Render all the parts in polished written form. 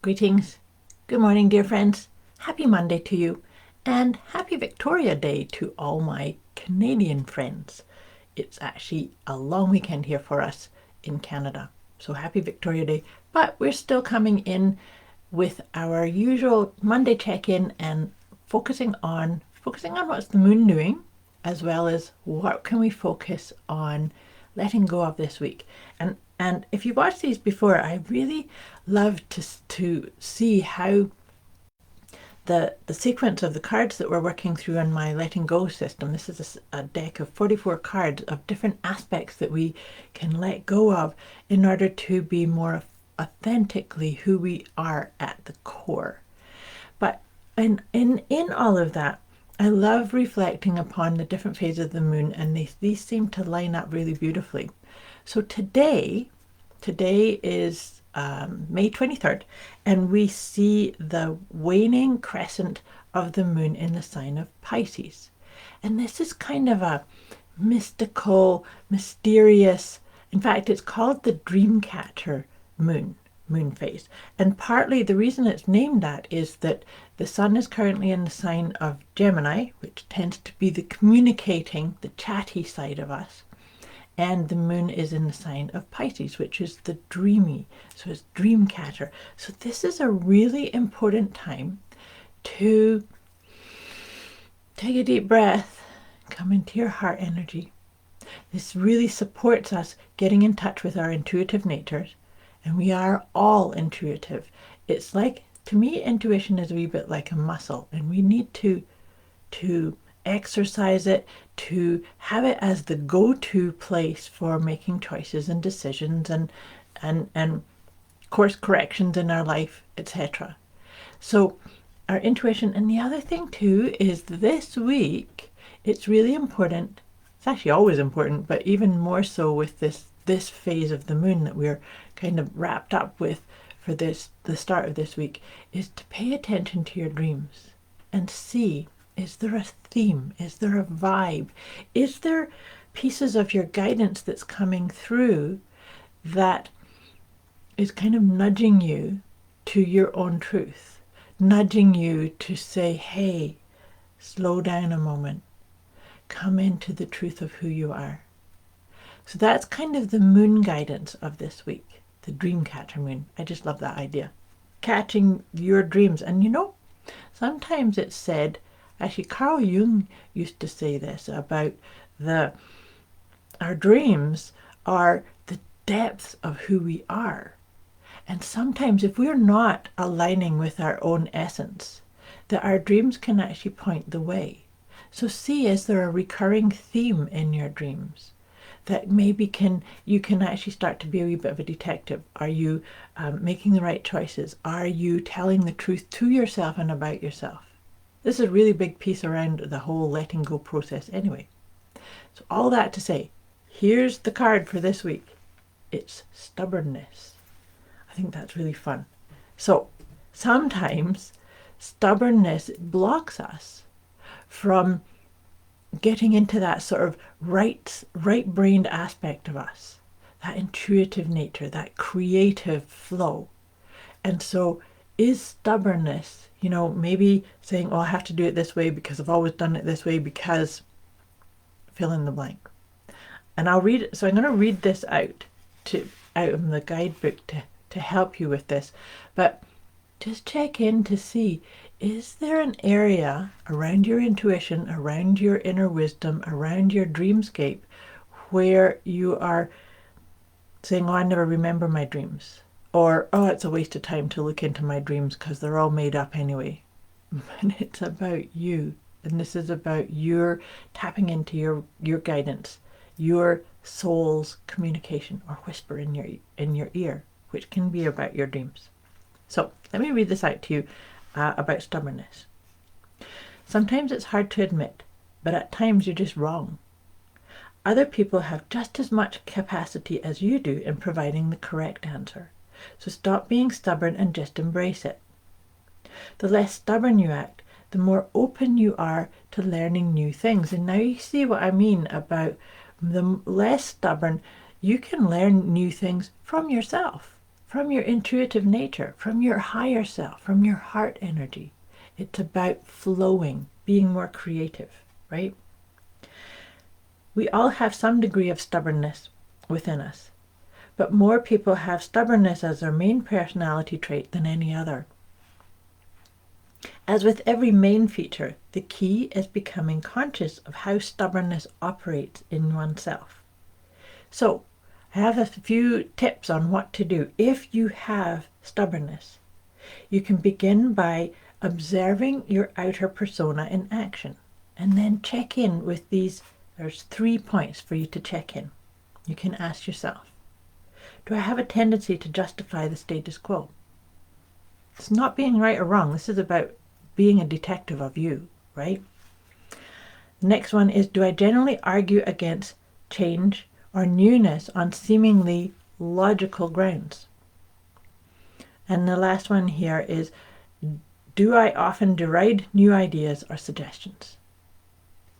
Greetings. Good morning, dear friends. Happy Monday to you, and happy Victoria Day to all my Canadian friends. It's actually a long weekend here for us in Canada, so happy Victoria Day. But we're still coming in with our usual Monday check-in and focusing on what's the moon doing, as well as what can we focus on letting go of this week. And if you've watched these before, I really love to see how the sequence of the cards that we're working through on my letting go system. This is a deck of 44 cards of different aspects that we can let go of in order to be more authentically who we are at the core. But in all of that, I love reflecting upon the different phases of the moon, and these seem to line up really beautifully. So today is May 23rd, and we see the waning crescent of the moon in the sign of Pisces. And this is kind of a mystical, mysterious, in fact, it's called the Dreamcatcher Moon phase. And partly the reason it's named that is that the sun is currently in the sign of Gemini, which tends to be the communicating, the chatty side of us. And the moon is in the sign of Pisces, which is the dreamy. So it's Dreamcatcher. So this is a really important time to take a deep breath, come into your heart energy. This really supports us getting in touch with our intuitive natures, and we are all intuitive. It's like, to me, intuition is a wee bit like a muscle, and we need to exercise it, to have it as the go-to place for making choices and decisions and course corrections in our life, etc. So our intuition. And the other thing too is this week it's really important. It's actually always important, but even more so with this phase of the moon that we're kind of wrapped up with for the start of this week, is to pay attention to your dreams and see, is there a theme? Is there a vibe? Is there pieces of your guidance that's coming through that is kind of nudging you to your own truth, nudging you to say, hey, slow down a moment, come into the truth of who you are. So that's kind of the moon guidance of this week, the Dreamcatcher Moon. I just love that idea. Catching your dreams. And sometimes it's said, actually, Carl Jung used to say this about our dreams are the depths of who we are. And sometimes if we're not aligning with our own essence, that our dreams can actually point the way. So see, is there a recurring theme in your dreams that maybe you can actually start to be a wee bit of a detective? Are you making the right choices? Are you telling the truth to yourself and about yourself? This is a really big piece around the whole letting go process anyway. So all that to say, here's the card for this week. It's stubbornness. I think that's really fun. So sometimes stubbornness blocks us from getting into that sort of right-brained aspect of us, that intuitive nature, that creative flow. And so is stubbornness, maybe saying, oh, I have to do it this way because I've always done it this way because fill in the blank. And I'll read it. So I'm going to read this out of the guidebook to help you with this. But just check in to see, is there an area around your intuition, around your inner wisdom, around your dreamscape where you are saying, oh, I never remember my dreams. Or, oh, it's a waste of time to look into my dreams because they're all made up anyway. And it's about you. And this is about your tapping into your guidance, your soul's communication or whisper in your ear, which can be about your dreams. So let me read this out to you about stubbornness. Sometimes it's hard to admit, but at times you're just wrong. Other people have just as much capacity as you do in providing the correct answer. So stop being stubborn and just embrace it. The less stubborn you act, the more open you are to learning new things. And now you see what I mean about the less stubborn, you can learn new things from yourself, from your intuitive nature, from your higher self, from your heart energy. It's about flowing, being more creative, right? We all have some degree of stubbornness within us, but more people have stubbornness as their main personality trait than any other. As with every main feature, the key is becoming conscious of how stubbornness operates in oneself. So, I have a few tips on what to do if you have stubbornness. You can begin by observing your outer persona in action, and then check in with these. There's 3 points for you to check in. You can ask yourself, do I have a tendency to justify the status quo? It's not being right or wrong. This is about being a detective of you, right? The next one is, do I generally argue against change or newness on seemingly logical grounds? And the last one here is, do I often deride new ideas or suggestions?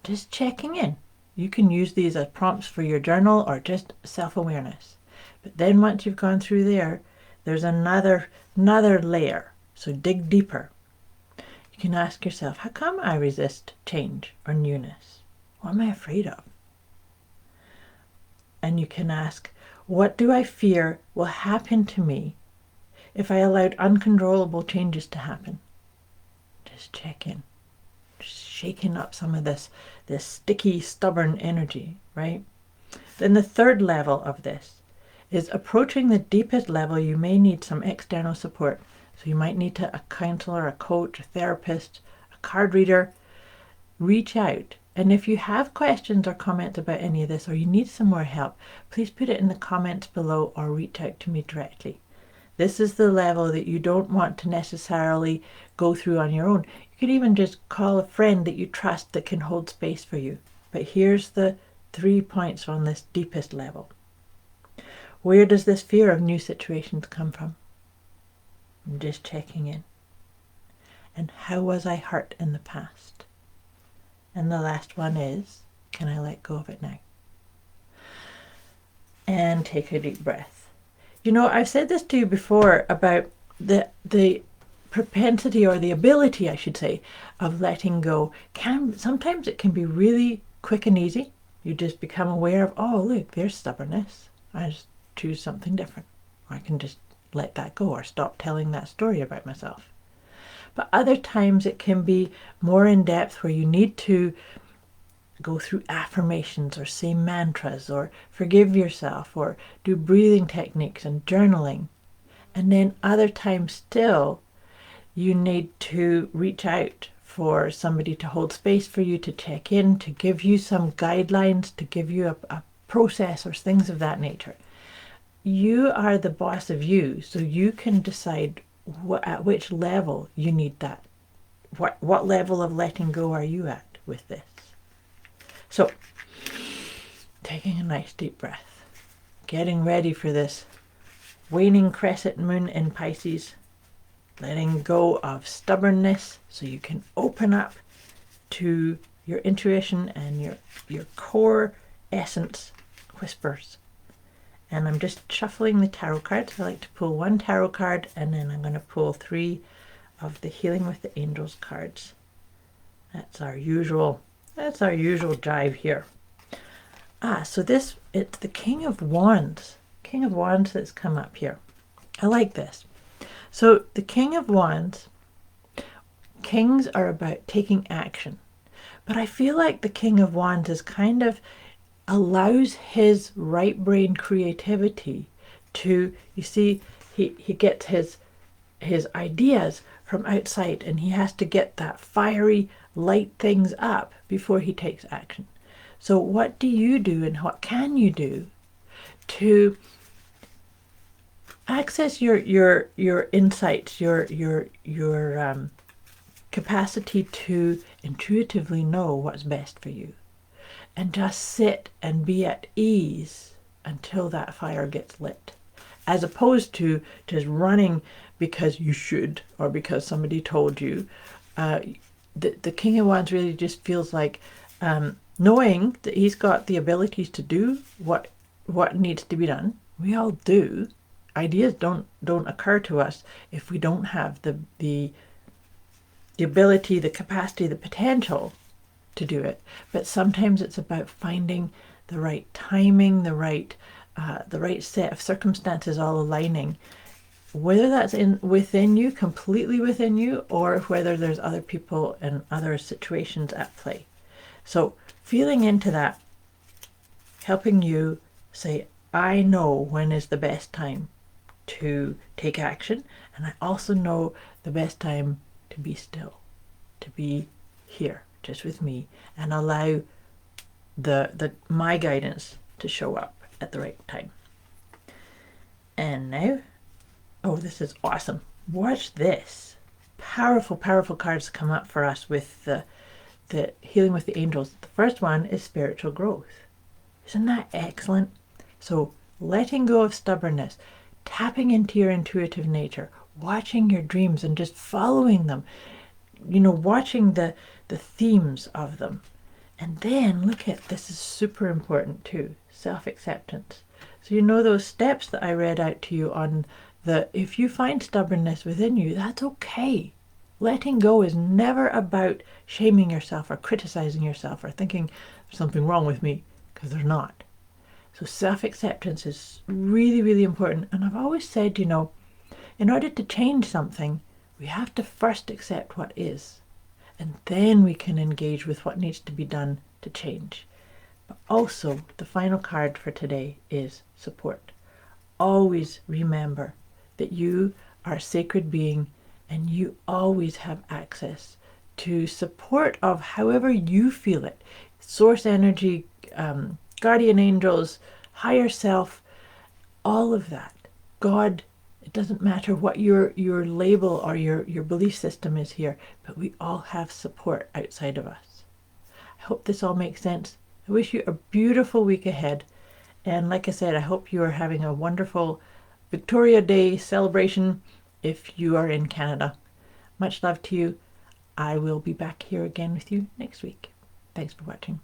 Just checking in. You can use these as prompts for your journal or just self-awareness. But then once you've gone through there, there's another layer. So dig deeper. You can ask yourself, how come I resist change or newness? What am I afraid of? And you can ask, what do I fear will happen to me if I allowed uncontrollable changes to happen? Just check in. Just shaking up some of this sticky, stubborn energy, right? Then the third level of this is approaching the deepest level. You may need some external support. So you might need a counselor, a coach, a therapist, a card reader. Reach out. And if you have questions or comments about any of this, or you need some more help, please put it in the comments below or reach out to me directly. This is the level that you don't want to necessarily go through on your own. You could even just call a friend that you trust that can hold space for you. But here's the 3 points on this deepest level. Where does this fear of new situations come from? I'm just checking in. And how was I hurt in the past? And the last one is, can I let go of it now? And take a deep breath. You know, I've said this to you before about the propensity, or the ability, I should say, of letting go. Sometimes it can be really quick and easy. You just become aware of, oh, look, there's stubbornness. I just choose something different. Or I can just let that go, or stop telling that story about myself. But other times it can be more in depth, where you need to go through affirmations, or say mantras, or forgive yourself, or do breathing techniques and journaling. And then other times still, you need to reach out for somebody to hold space for you, to check in, to give you some guidelines, to give you a process, or things of that nature. You are the boss of you, so you can decide at which level you need that. What level of letting go are you at with this? So, taking a nice deep breath, getting ready for this waning crescent moon in Pisces, letting go of stubbornness so you can open up to your intuition and your core essence whispers. And I'm just shuffling the tarot cards. I like to pull one tarot card, and then I'm going to pull 3 of the Healing with the Angels cards. That's our usual jive here. So it's the King of Wands. King of Wands that's come up here. I like this. So the King of Wands, kings are about taking action. But I feel like the King of Wands is kind of allows his right brain creativity to, you see, he gets his ideas from outside, and he has to get that fiery, light things up before he takes action. So what do you do, and what can you do to access your insights, your capacity to intuitively know what's best for you, and just sit and be at ease until that fire gets lit, as opposed to just running because you should, or because somebody told you. The King of Wands really just feels like knowing that he's got the abilities to do what needs to be done. We all do, ideas don't occur to us if we don't have the ability, the capacity, the potential to do it. But sometimes it's about finding the right timing, the right set of circumstances all aligning, whether that's within you, completely within you, or whether there's other people and other situations at play. So feeling into that, helping you say, I know when is the best time to take action, and I also know the best time to be still, to be here just with me, and allow my guidance to show up at the right time. And now, oh, this is awesome. Watch this. Powerful, powerful cards come up for us with the healing with the angels. The first one is spiritual growth. Isn't that excellent? So letting go of stubbornness, tapping into your intuitive nature, watching your dreams and just following them, watching the themes of them. And then look at, this is super important too, self-acceptance. So those steps that I read out to you on if you find stubbornness within you, that's okay. Letting go is never about shaming yourself or criticizing yourself or thinking there's something wrong with me, because there's not. So self-acceptance is really, really important. And I've always said, in order to change something, we have to first accept what is. And then we can engage with what needs to be done to change. But also, the final card for today is support. Always remember that you are a sacred being and you always have access to support of however you feel it. Source energy, guardian angels, higher self, all of that. God, it doesn't matter what your label or your belief system is here, but we all have support outside of us. I hope this all makes sense. I wish you a beautiful week ahead. And like I said, I hope you are having a wonderful Victoria Day celebration if you are in Canada. Much love to you. I will be back here again with you next week. Thanks for watching.